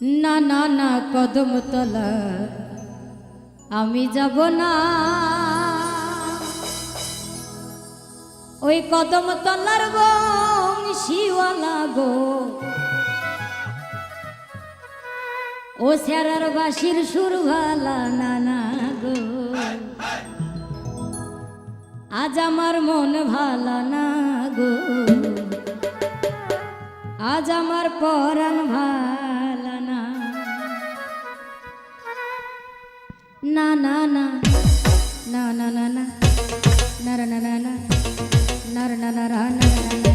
না না না কদম তলা আমি যাব না, ওই কদম তলার বংশীওয়ালা গো, ও স্যারার বাঁশির সুর ভালা না না গো, আজ আমার মন ভালা না গো, আজ আমার পরাণ ভালা না, না না না না না না না না না না না না না না না না না।